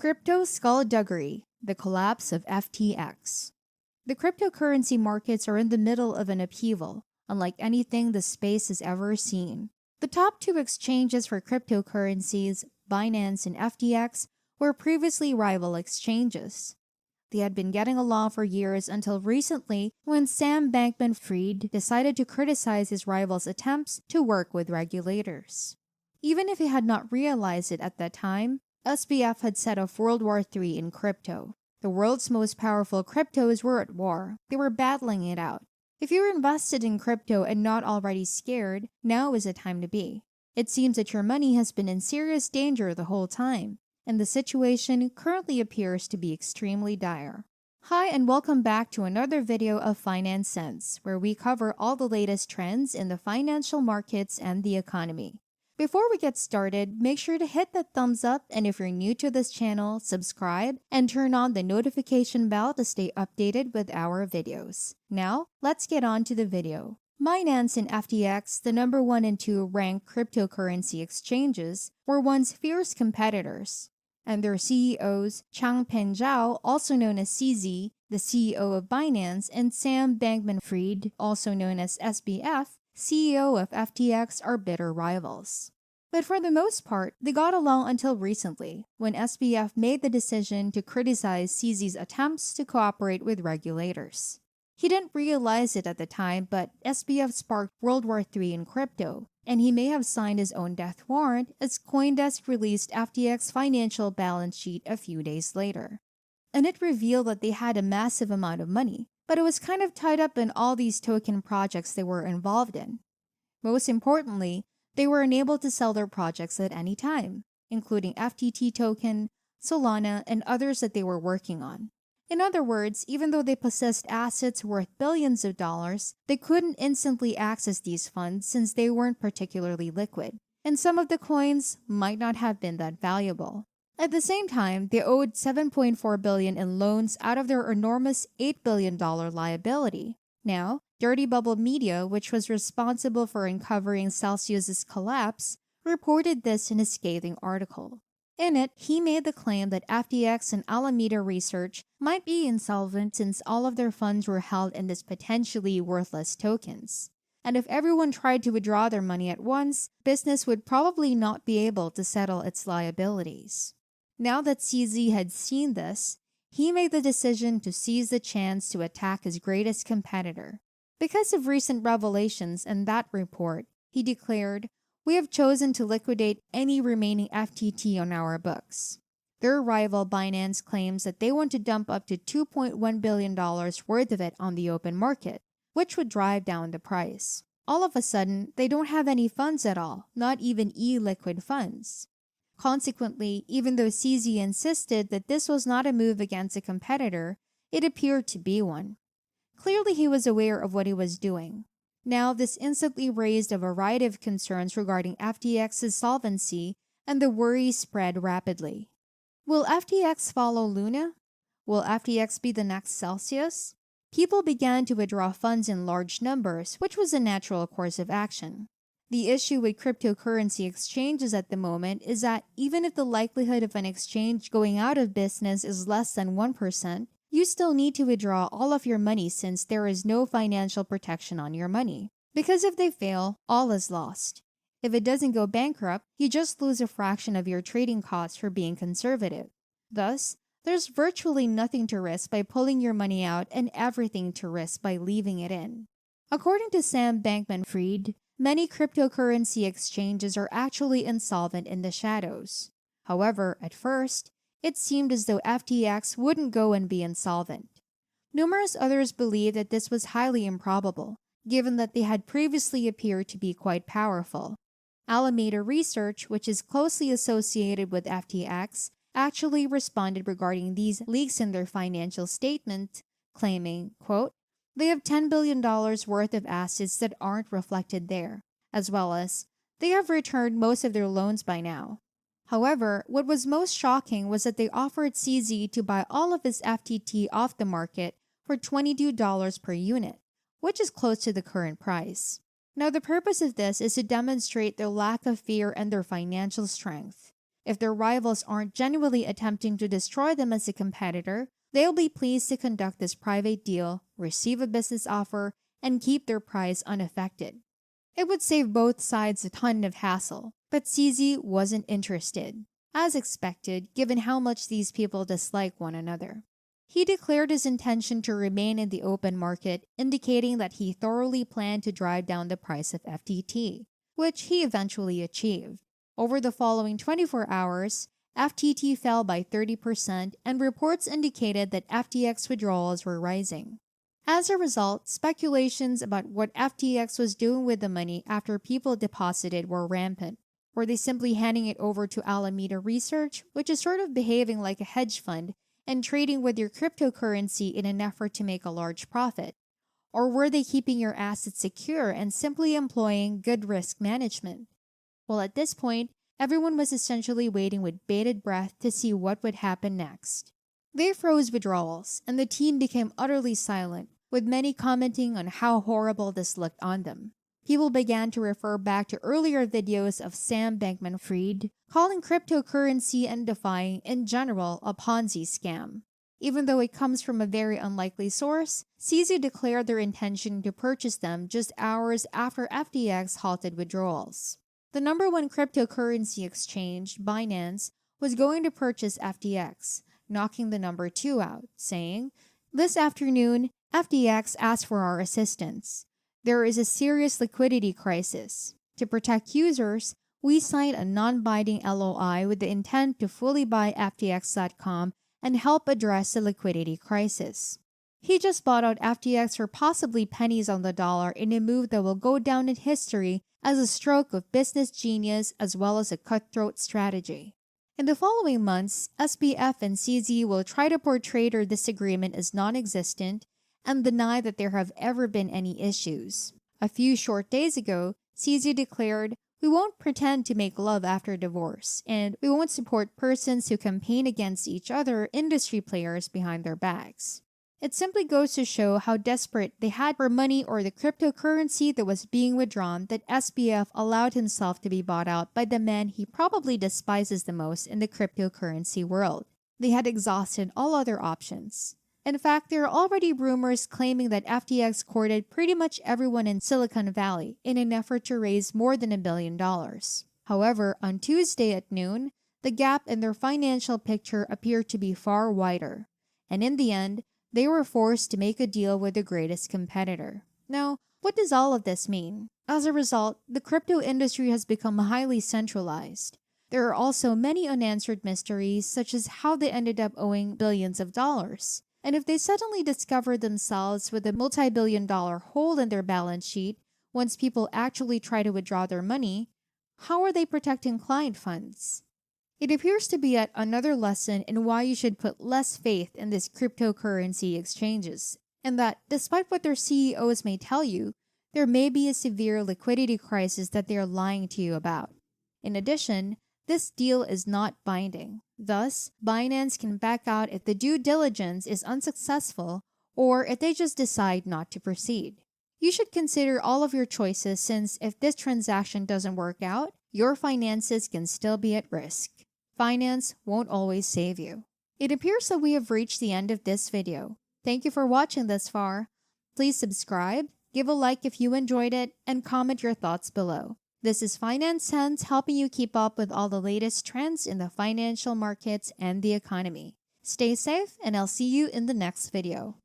Crypto Skulduggery, the Collapse of FTX. The cryptocurrency markets are in the middle of an upheaval, unlike anything the space has ever seen. The top two exchanges for cryptocurrencies, Binance and FTX, were previously rival exchanges. They had been getting along for years until recently when Sam Bankman-Fried decided to criticize his rival's attempts to work with regulators. Even if he had not realized it at that time, SBF had set off World War III in crypto. The world's most powerful cryptos were at war. They were battling it out. If you're invested in crypto and not already scared, now is the time to be. It seems that your money has been in serious danger the whole time, and the situation currently appears to be extremely dire. Hi and welcome back to another video of Finance Sense, where we cover all the latest trends in the financial markets and the economy. Before we get started, make sure to hit that thumbs up, and if you're new to this channel, subscribe and turn on the notification bell to stay updated with our videos. Now, let's get on to the video. Binance and FTX, the number 1 and 2 ranked cryptocurrency exchanges, were once fierce competitors, and their CEOs, Chang Pen Zhao, also known as CZ, the CEO of Binance, and Sam Bankman-Fried, also known as SBF, CEO of FTX, are bitter rivals. But for the most part, they got along until recently, when SBF made the decision to criticize CZ's attempts to cooperate with regulators. He didn't realize it at the time, but SBF sparked World War III in crypto, and he may have signed his own death warrant as CoinDesk released FTX financial balance sheet a few days later. And it revealed that they had a massive amount of money, but it was kind of tied up in all these token projects they were involved in. Most importantly, they were unable to sell their projects at any time, including FTT token, Solana, and others that they were working on. In other words, even though they possessed assets worth billions of dollars, they couldn't instantly access these funds since they weren't particularly liquid, and some of the coins might not have been that valuable. At the same time, they owed $7.4 billion in loans out of their enormous $8 billion liability. Now, Dirty Bubble Media, which was responsible for uncovering Celsius's collapse, reported this in a scathing article. In it, he made the claim that FTX and Alameda Research might be insolvent since all of their funds were held in these potentially worthless tokens. And if everyone tried to withdraw their money at once, business would probably not be able to settle its liabilities. Now that CZ had seen this, he made the decision to seize the chance to attack his greatest competitor. Because of recent revelations and that report, he declared, "We have chosen to liquidate any remaining FTT on our books." Their rival Binance claims that they want to dump up to $2.1 billion worth of it on the open market, which would drive down the price. All of a sudden, they don't have any funds at all, not even e-liquid funds. Consequently, even though CZ insisted that this was not a move against a competitor, it appeared to be one. Clearly, he was aware of what he was doing. Now, this instantly raised a variety of concerns regarding FTX's solvency, and the worry spread rapidly. Will FTX follow Luna? Will FTX be the next Celsius? People began to withdraw funds in large numbers, which was a natural course of action. The issue with cryptocurrency exchanges at the moment is that even if the likelihood of an exchange going out of business is less than 1%, you still need to withdraw all of your money since there is no financial protection on your money. Because if they fail, all is lost. If it doesn't go bankrupt, you just lose a fraction of your trading costs for being conservative. Thus, there's virtually nothing to risk by pulling your money out and everything to risk by leaving it in. According to Sam Bankman-Fried, many cryptocurrency exchanges are actually insolvent in the shadows. However, at first, it seemed as though FTX wouldn't go and be insolvent. Numerous others believed that this was highly improbable, given that they had previously appeared to be quite powerful. Alameda Research, which is closely associated with FTX, actually responded regarding these leaks in their financial statement, claiming, quote, "They have $10 billion worth of assets that aren't reflected there, as well as they have returned most of their loans by now." However, what was most shocking was that they offered CZ to buy all of his FTT off the market for $22 per unit, which is close to the current price. Now, the purpose of this is to demonstrate their lack of fear and their financial strength. If their rivals aren't genuinely attempting to destroy them as a competitor, they'll be pleased to conduct this private deal, receive a business offer, and keep their price unaffected. It would save both sides a ton of hassle, but CZ wasn't interested, as expected given how much these people dislike one another. He declared his intention to remain in the open market, indicating that he thoroughly planned to drive down the price of FTT, which he eventually achieved. Over the following 24 hours, FTT fell by 30%, and reports indicated that FTX withdrawals were rising. As a result, speculations about what FTX was doing with the money after people deposited were rampant. Were they simply handing it over to Alameda Research, which is sort of behaving like a hedge fund, and trading with your cryptocurrency in an effort to make a large profit? Or were they keeping your assets secure and simply employing good risk management? Well, at this point, everyone was essentially waiting with bated breath to see what would happen next. They froze withdrawals, and the team became utterly silent, with many commenting on how horrible this looked on them. People began to refer back to earlier videos of Sam Bankman-Fried, calling cryptocurrency and DeFying in general a Ponzi scam. Even though it comes from a very unlikely source, CZ declared their intention to purchase them just hours after FTX halted withdrawals. The number one cryptocurrency exchange, Binance, was going to purchase FTX, knocking the number 2 out, saying, "This afternoon, FTX asked for our assistance. There is a serious liquidity crisis. To protect users, we signed a non-binding LOI with the intent to fully buy FTX.com and help address the liquidity crisis." He just bought out FTX for possibly pennies on the dollar in a move that will go down in history as a stroke of business genius as well as a cutthroat strategy. In the following months, SBF and CZ will try to portray their disagreement as non-existent and deny that there have ever been any issues. A few short days ago, CZ declared, "We won't pretend to make love after divorce, and we won't support persons who campaign against each other, industry players behind their backs." It simply goes to show how desperate they had for money or the cryptocurrency that was being withdrawn that SBF allowed himself to be bought out by the man he probably despises the most in the cryptocurrency world. They had exhausted all other options. In fact, there are already rumors claiming that FTX courted pretty much everyone in Silicon Valley in an effort to raise more than $1 billion. However, on Tuesday at noon, the gap in their financial picture appeared to be far wider. And in the end, they were forced to make a deal with the greatest competitor. Now, what does all of this mean? As a result, the crypto industry has become highly centralized. There are also many unanswered mysteries, such as how they ended up owing billions of dollars. And if they suddenly discover themselves with a multi-billion-dollar hole in their balance sheet once people actually try to withdraw their money, how are they protecting client funds? It appears to be yet another lesson in why you should put less faith in these cryptocurrency exchanges, and that despite what their CEOs may tell you, there may be a severe liquidity crisis that they are lying to you about. In addition, this deal is not binding. Thus, Binance can back out if the due diligence is unsuccessful or if they just decide not to proceed. You should consider all of your choices, since if this transaction doesn't work out, your finances can still be at risk. Finance won't always save you. It appears that we have reached the end of this video. Thank you for watching this far. Please subscribe, give a like if you enjoyed it, and comment your thoughts below. This is Finance Sense, helping you keep up with all the latest trends in the financial markets and the economy. Stay safe, and I'll see you in the next video.